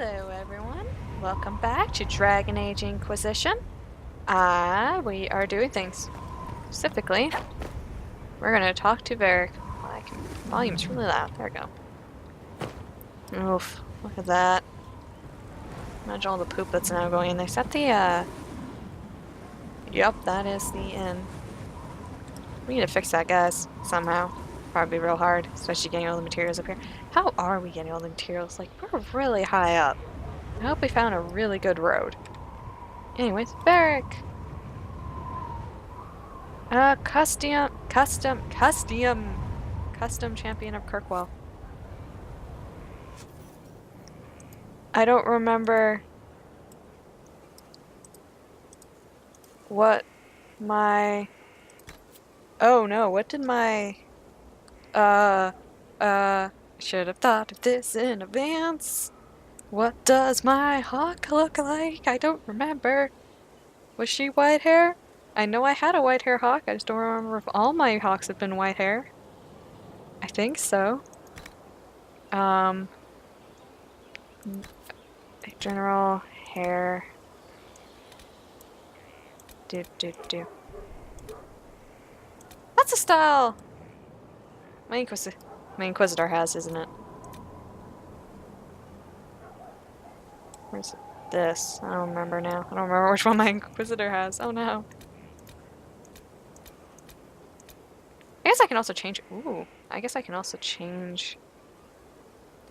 Hello everyone, welcome back to Dragon Age Inquisition. We are doing things. Specifically, we're gonna talk to Varric. Volume's really loud, there we go. Oof, look at that. Imagine all the poop that's now going in there. Is that the, Yep, that is the inn. We need to fix that, guys, somehow. Probably real hard, especially getting all the materials up here. How are we getting all the materials? Like, we're really high up. I hope we found a really good road. Anyways, Varric! Custom champion of Kirkwall. I don't remember what my... Oh no, what did my... should have thought of this in advance. What does my hawk look like? I don't remember. Was she white hair? I know I had a white hair hawk, I just don't remember if all my hawks have been white hair. I think so. General hair. Do. That's a style! My Inquisitor has, isn't it? Where's this? I don't remember now. I don't remember which one my Inquisitor has. Oh no. I guess I can also change... Ooh. I guess I can also change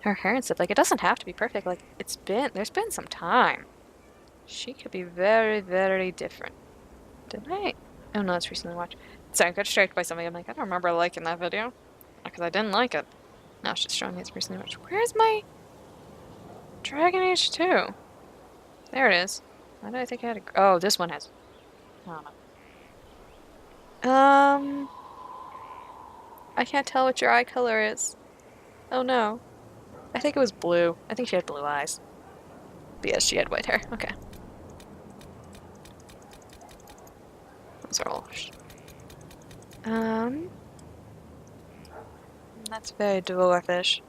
her hair and stuff. Like, it doesn't have to be perfect. Like, there's been some time. She could be very, very different. Did I? Oh no, it's recently watched. Sorry, I got distracted by something. I'm like, I don't remember liking that video. Because I didn't like it. Now it's just showing me it's recently watched. Where's my Dragon Age 2? There it is. Why did I think I had a... Oh, this one has... I don't know. I can't tell what your eye color is. Oh no. I think it was blue. I think she had blue eyes. But yes, she had white hair. Okay. Those are all... That's very dwarfish.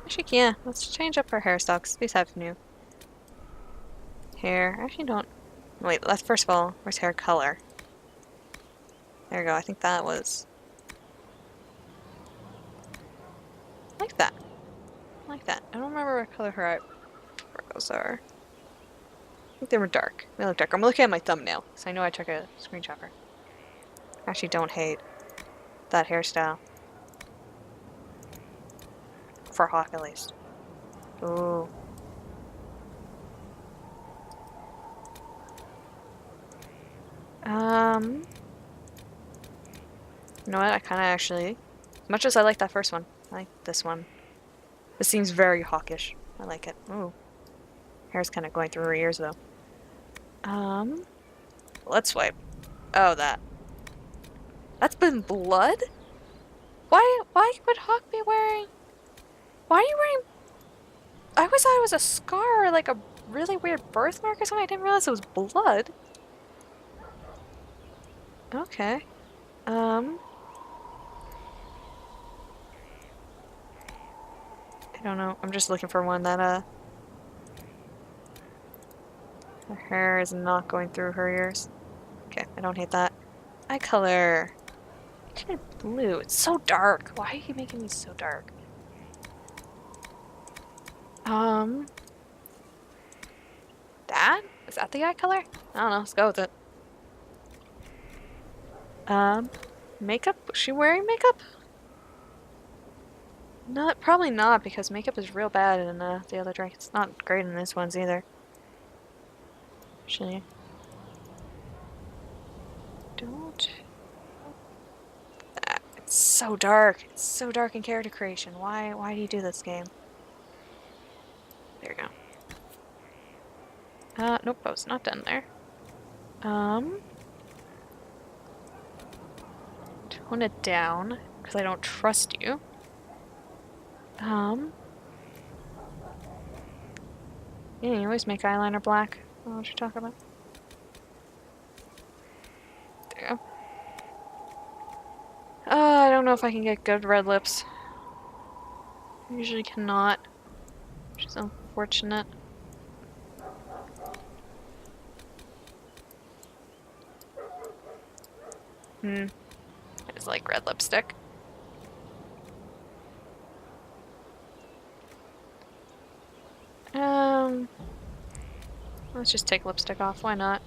Actually, yeah, let's change up her hairstyle, because these have new hair. I actually don't... Wait, let's first of all, where's hair color? There we go, I think that was... Like that. Like that. I don't remember what color her eyebrows are. I think they were dark. They look dark. I'm looking at my thumbnail, because I know I took a screenshot of her. I actually don't hate that hairstyle. For Hawk, at least. Ooh. You know what? I kind of actually... As much as I like that first one, I like this one. This seems very hawkish. I like it. Ooh. Hair's kind of going through her ears, though. Let's swipe. Oh, that. That's been blood? Why would Hawk be wearing... Why are you wearing... I always thought it was a scar or like a really weird birthmark or something. I didn't realize it was blood. Okay. I don't know. I'm just looking for one that, her hair is not going through her ears. Okay, I don't hate that. Eye color. Kind of blue. It's so dark. Why are you making me so dark? That? Is that the eye color? I don't know. Let's go with it. Makeup? Was she wearing makeup? Not, probably not, because makeup is real bad in the other drink. It's not great in this one's either. Actually, don't. It's so dark. It's so dark in character creation. Why do you do this game? There we go. Nope, I was not done there. Tone it down, because I don't trust you. Yeah, you always make eyeliner black. I don't know what you're talking about. There you go. don't know if I can get good red lips. I usually cannot, which is unfortunate. I just like red lipstick. Let's just take lipstick off. Why not?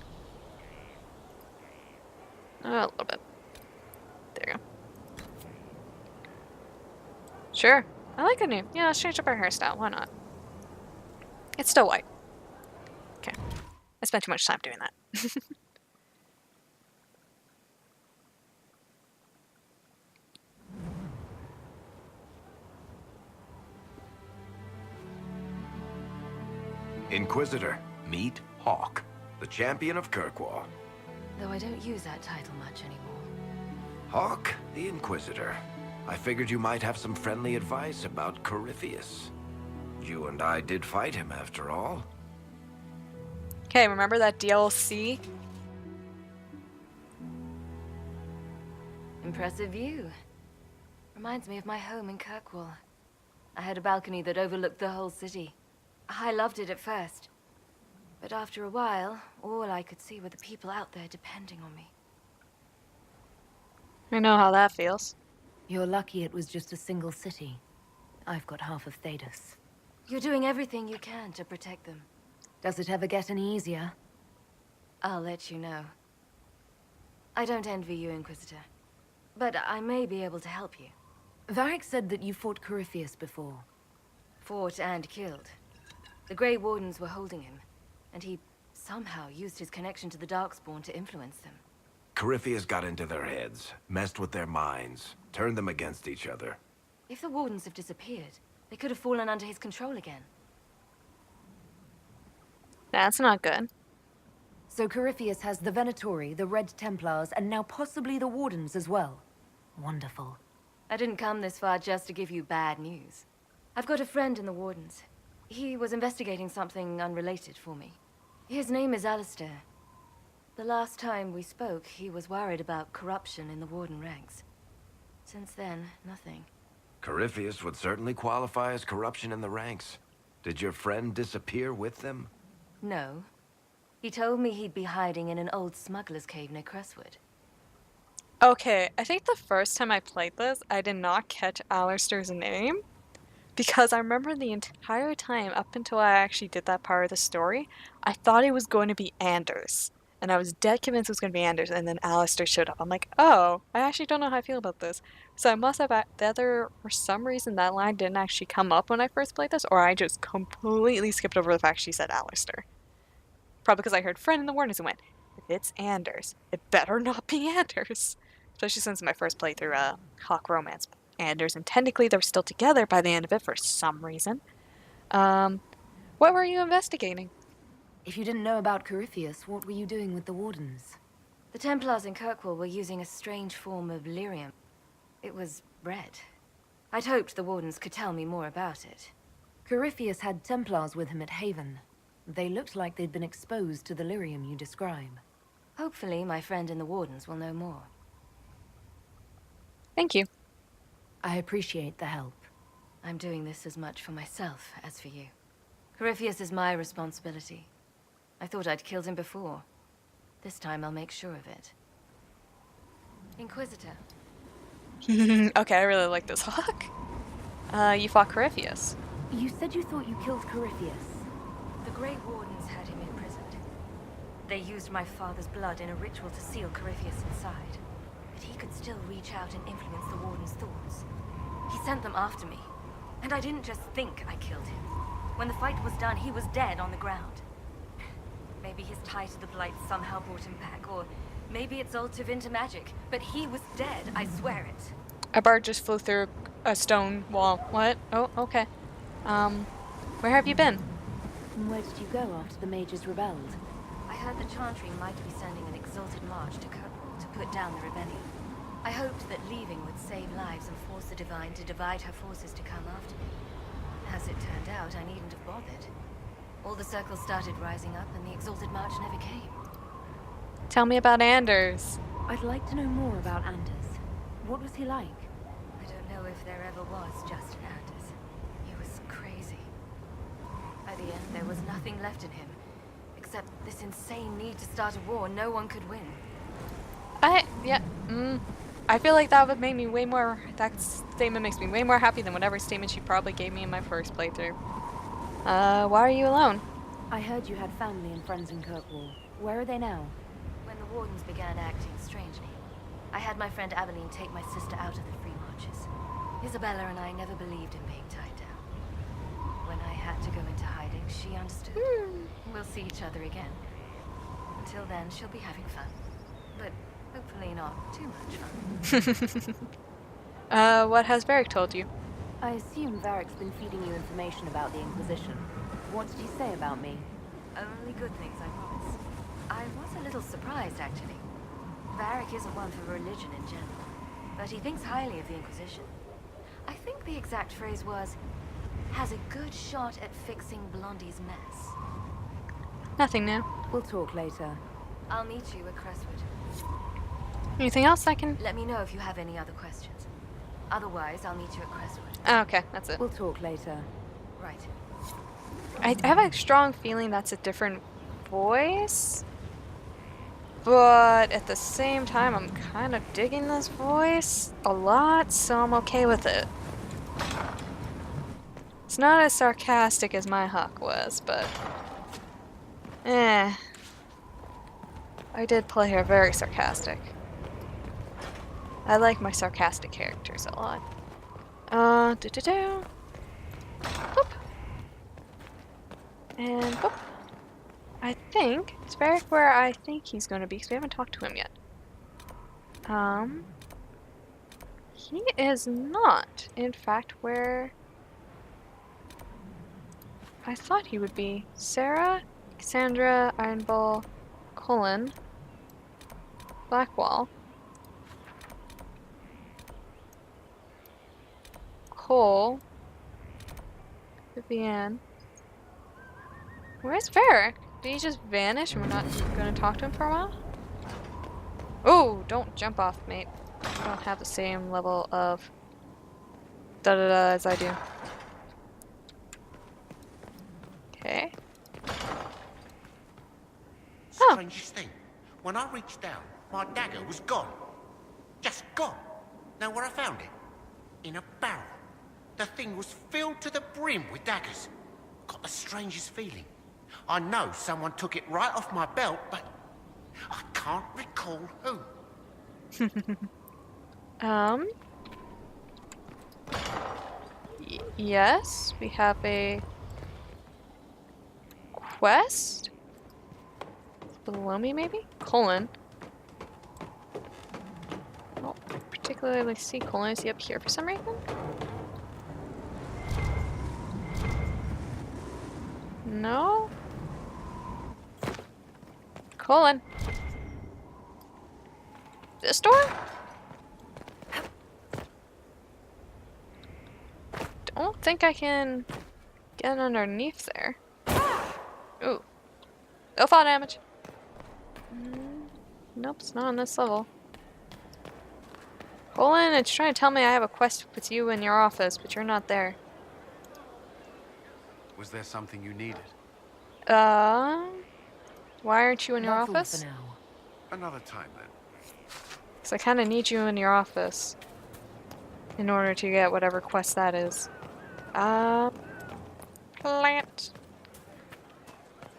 A little bit. There you go. Sure. I like the new. Yeah, let's change up our hairstyle. Why not? It's still white. Okay. I spent too much time doing that. Inquisitor, meet Hawk, the champion of Kirkwall. Though I don't use that title much anymore. Hawk, the Inquisitor. I figured you might have some friendly advice about Corypheus. You and I did fight him after all. Okay, remember that DLC? Impressive view. Reminds me of my home in Kirkwall. I had a balcony that overlooked the whole city. I loved it at first. But after a while, all I could see were the people out there depending on me. I know how that feels. You're lucky it was just a single city. I've got half of Thedas. You're doing everything you can to protect them. Does it ever get any easier? I'll let you know. I don't envy you, Inquisitor. But I may be able to help you. Varric said that you fought Corypheus before. Fought and killed. The Grey Wardens were holding him, and he somehow used his connection to the Darkspawn to influence them. Corypheus got into their heads, messed with their minds, turned them against each other. If the Wardens have disappeared, they could have fallen under his control again. That's not good. So Corypheus has the Venatori, the Red Templars, and now possibly the Wardens as well. Wonderful. I didn't come this far just to give you bad news. I've got a friend in the Wardens. He was investigating something unrelated for me. His name is Alistair. The last time we spoke, he was worried about corruption in the Warden ranks. Since then, nothing. Corypheus would certainly qualify as corruption in the ranks. Did your friend disappear with them? No. He told me he'd be hiding in an old smuggler's cave near Crestwood. Okay, I think the first time I played this, I did not catch Alistair's name. Because I remember the entire time, up until I actually did that part of the story, I thought it was going to be Anders. And I was dead convinced it was going to be Anders, and then Alistair showed up. I'm like, oh, I actually don't know how I feel about this. So I must have, for some reason, that line didn't actually come up when I first played this, or I just completely skipped over the fact she said Alistair. Probably because I heard friend in the Wardens and went, if it's Anders, it better not be Anders. Especially since my first playthrough, Hawk Romance. Anders, and technically they were still together by the end of it for some reason. What were you investigating? If you didn't know about Corypheus, what were you doing with the Wardens? The Templars in Kirkwall were using a strange form of lyrium. It was red. I'd hoped the Wardens could tell me more about it. Corypheus had Templars with him at Haven. They looked like they'd been exposed to the lyrium you describe. Hopefully my friend in the Wardens will know more. Thank you. I appreciate the help. I'm doing this as much for myself as for you. Corypheus is my responsibility. I thought I'd killed him before. This time I'll make sure of it. Inquisitor. Okay, I really like this Hawk. You fought Corypheus. You said you thought you killed Corypheus. The Grey Wardens had him imprisoned. They used my father's blood in a ritual to seal Corypheus inside. But he could still reach out and influence the Warden's thoughts. He sent them after me. And I didn't just think I killed him. When the fight was done, he was dead on the ground. Maybe his tie to the Blight somehow brought him back, or maybe it's all Tevinter magic. But he was dead, I swear it. A bird just flew through a stone wall. What? Oh, okay. Where have you been? Where did you go after the mages rebelled? I heard the Chantry might be sending an exalted march to Kirkwall to put down the rebellion. I hoped that leaving would save lives and force the Divine to divide her forces to come after me. As it turned out, I needn't have bothered. All the circles started rising up, and the exalted march never came. Tell me about Anders. I'd like to know more about Anders. What was he like? know if there ever was just an Anders. He was crazy. By the end, there was nothing left in him, except this insane need to start a war no one could win. I feel like that would make me way more, that statement makes me way more happy than whatever statement she probably gave me in my first playthrough. Why are you alone? I heard you had family and friends in Kirkwall. Where are they now? When the Wardens began acting strangely, I had my friend Aveline take my sister out of the Free Marches. Isabella and I never believed in being tied down. When I had to go into hiding, she understood. We'll see each other again. Until then, she'll be having fun. But hopefully not too much fun. What has Varric told you? I assume Varric's been feeding you information about the Inquisition. What did he say about me? Only good things, I promise. I was a little surprised, actually. Varric isn't one for religion in general, but he thinks highly of the Inquisition. I think the exact phrase was, has a good shot at fixing Blondie's mess. Nothing new. We'll talk later. I'll meet you at Crestwood. Anything else I can... Let me know if you have any other questions. Otherwise, I'll meet you at Crestwood. Oh, okay, that's it. We'll talk later. Right. I have a strong feeling that's a different voice. But at the same time, I'm kind of digging this voice a lot, so I'm okay with it. It's not as sarcastic as my Huck was, but... I did play her very sarcastic. I like my sarcastic characters a lot. Boop. And boop. I think it's Varric where I think he's going to be, because we haven't talked to him yet. He is not, in fact, where I thought he would be. Sarah, Cassandra, Iron Bull, Cullen, Blackwall, Cole, Vivienne. Where's Varric? Did he just vanish and we're not going to talk to him for a while? Oh, don't jump off, mate. You don't have the same level of da-da-da as I do. Okay. Oh. Strangest thing. When I reached down, my dagger was gone. Just gone. Know where I found it? In a barrel. The thing was filled to the brim with daggers. Got the strangest feeling. I know someone took it right off my belt, but I can't recall who. Yes, we have a quest? Below me, maybe? Colon. I don't particularly see Colon. Is he up here for some reason? No? Colon. This door? Don't think I can get underneath there. Ooh. No fall damage. Nope, it's not on this level. Colin, it's trying to tell me I have a quest with you in your office, but you're not there. Was there something you needed? Why aren't you in your That's all office? for now. Another time then. Because I kind of need you in your office in order to get whatever quest that is. Plant.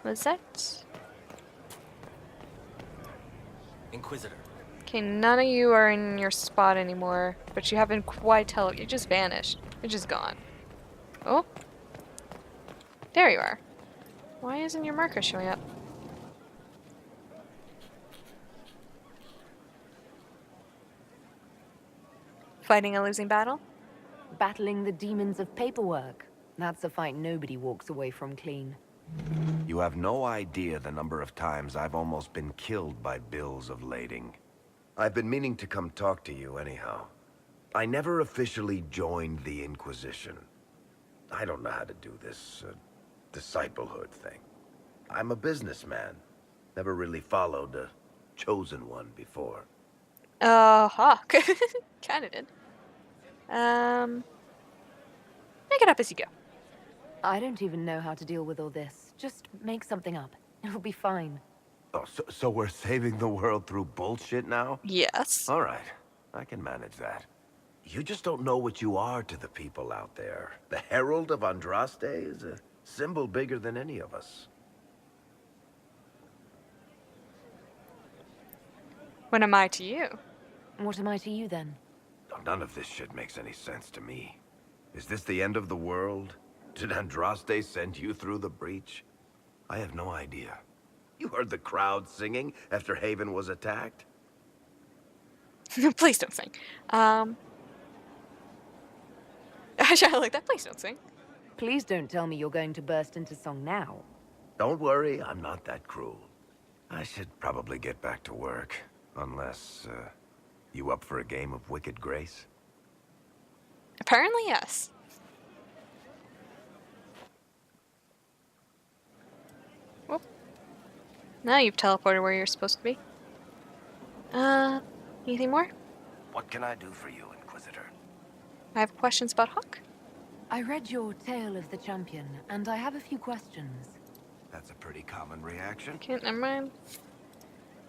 Lizette? Inquisitor. Okay, none of you are in your spot anymore, but you haven't quite you just vanished. You're just gone. Oh. There you are. Why isn't your marker showing up? Fighting a losing battle? Battling the demons of paperwork. That's a fight nobody walks away from clean. You have no idea the number of times I've almost been killed by bills of lading. I've been meaning to come talk to you anyhow. I never officially joined the Inquisition. I don't know how to do this, disciplehood thing. I'm a businessman. Never really followed a chosen one before. Hawk. Kinda did. Make it up as you go. I don't even know how to deal with all this. Just make something up. It'll be fine. Oh, so we're saving the world through bullshit now? Yes. All right, I can manage that. You just don't know what you are to the people out there. The Herald of Andraste is a symbol bigger than any of us. What am I to you? What am I to you then? Oh, none of this shit makes any sense to me. Is this the end of the world? Did Andraste send you through the breach? I have no idea. You heard the crowd singing after Haven was attacked? Please don't sing. I like that. Please don't sing. Please don't tell me you're going to burst into song now. Don't worry, I'm not that cruel. I should probably get back to work. Unless, you up for a game of Wicked Grace? Apparently, yes. Whoop. Now you've teleported where you're supposed to be. Anything more? What can I do for you, Inquisitor? I have questions about Hawk. I read your Tale of the Champion, and I have a few questions. That's a pretty common reaction. Okay, never mind.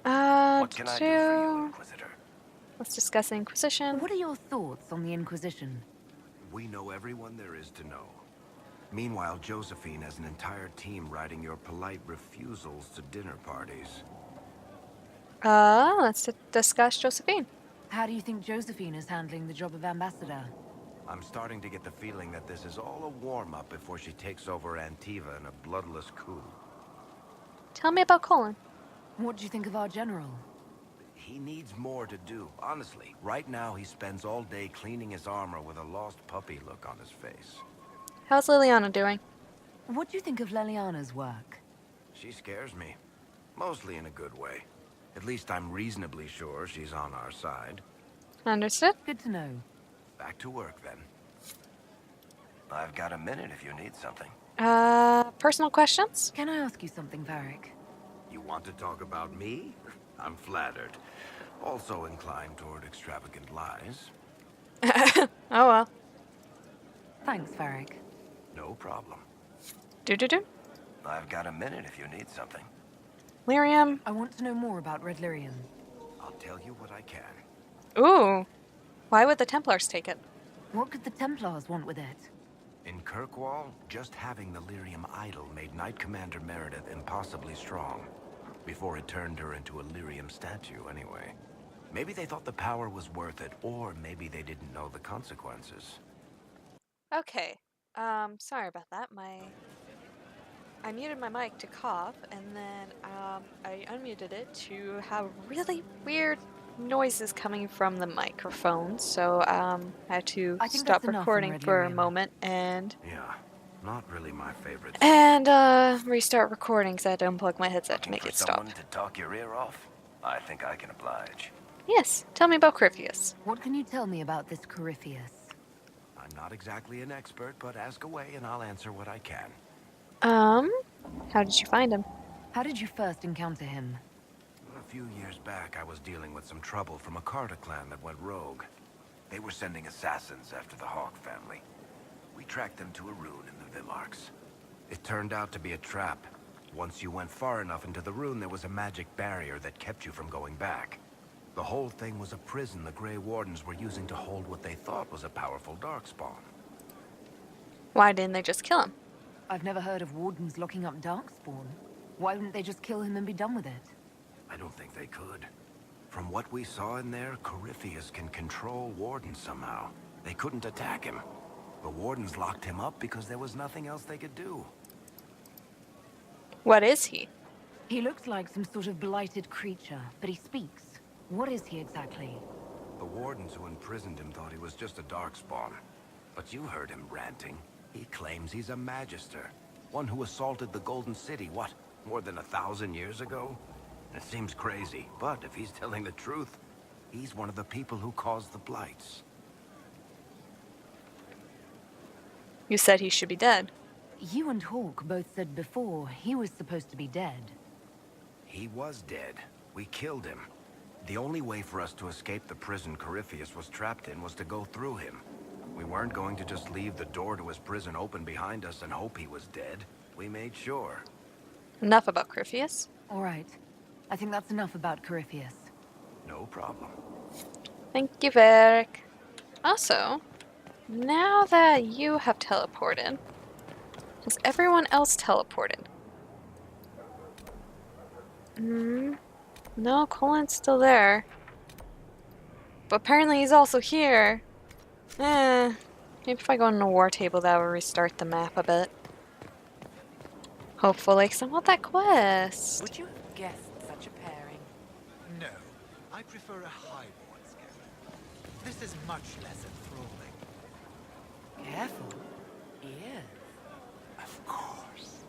What can I do for you, Inquisitor? Let's discuss the Inquisition. What are your thoughts on the Inquisition? We know everyone there is to know. Meanwhile, Josephine has an entire team writing your polite refusals to dinner parties. Let's discuss Josephine. How do you think Josephine is handling the job of ambassador? I'm starting to get the feeling that this is all a warm-up before she takes over Antiva in a bloodless coup. Tell me about Colin. What do you think of our general? He needs more to do, honestly. Right now, he spends all day cleaning his armor with a lost puppy look on his face. How's Liliana doing? What do you think of Leliana's work? She scares me. Mostly in a good way. At least I'm reasonably sure she's on our side. Understood. Good to know. Back to work, then. I've got a minute if you need something. Personal questions? Can I ask you something, Varric? You want to talk about me? I'm flattered. Also inclined toward extravagant lies. Oh well. Thanks, Varric. No problem. Do. I've got a minute if you need something. Lyrium. I want to know more about Red Lyrium. I'll tell you what I can. Ooh. Why would the Templars take it? What could the Templars want with it? In Kirkwall, just having the Lyrium idol made Knight Commander Meredith impossibly strong. Before it turned her into a Lyrium statue, anyway. Maybe they thought the power was worth it, or maybe they didn't know the consequences. Okay. Sorry about that. I muted my mic to cough, and then I unmuted it to have really weird noises coming from the microphone. So I had to I think stop that's enough recording from Red for a Lyrium. moment and Yeah, not really my favorite. restart recording because I had to unplug my headset to Looking make for it stop. someone to talk your ear off? I think I can oblige. Yes. Tell me about Crifius. What can you tell me about this Corypheus? I'm not exactly an expert, but ask away and I'll answer what I can. How did you find him? How did you first encounter him? A few years back, I was dealing with some trouble from a Carter clan that went rogue. They were sending assassins after the Hawk family. We tracked them to a rune in the Vimarks. It turned out to be a trap. Once you went far enough into the rune, there was a magic barrier that kept you from going back. The whole thing was a prison the Grey Wardens were using to hold what they thought was a powerful Darkspawn. Why didn't they just kill him? I've never heard of wardens locking up Darkspawn. Why wouldn't they just kill him and be done with it? I don't think they could. From what we saw in there, Corypheus can control Wardens somehow. They couldn't attack him. The Wardens locked him up because there was nothing else they could do. What is he? He looks like some sort of blighted creature, but he speaks. What is he exactly? The Wardens who imprisoned him thought he was just a Darkspawn. But you heard him ranting. He claims he's a Magister. One who assaulted the Golden City, what, more than 1,000 years ago? It seems crazy, but if he's telling the truth, he's one of the people who caused the Blights. You said he should be dead. You and Hawk both said before he was supposed to be dead. He was dead. We killed him. The only way for us to escape the prison Corypheus was trapped in was to go through him. We weren't going to just leave the door to his prison open behind us and hope he was dead. We made sure. Enough about Corypheus. All right. I think that's enough about Corypheus. No problem. Thank you, Varric. Also, now that you have teleported, has everyone else teleported? No, Colin's still there. But apparently he's also here. Maybe if I go on the war table, that will restart the map a bit. Hopefully, because I want that quest. Would you have guessed such a pairing? No, I prefer a highborn scarab. This is much less enthralling. Careful. Ears. Of course.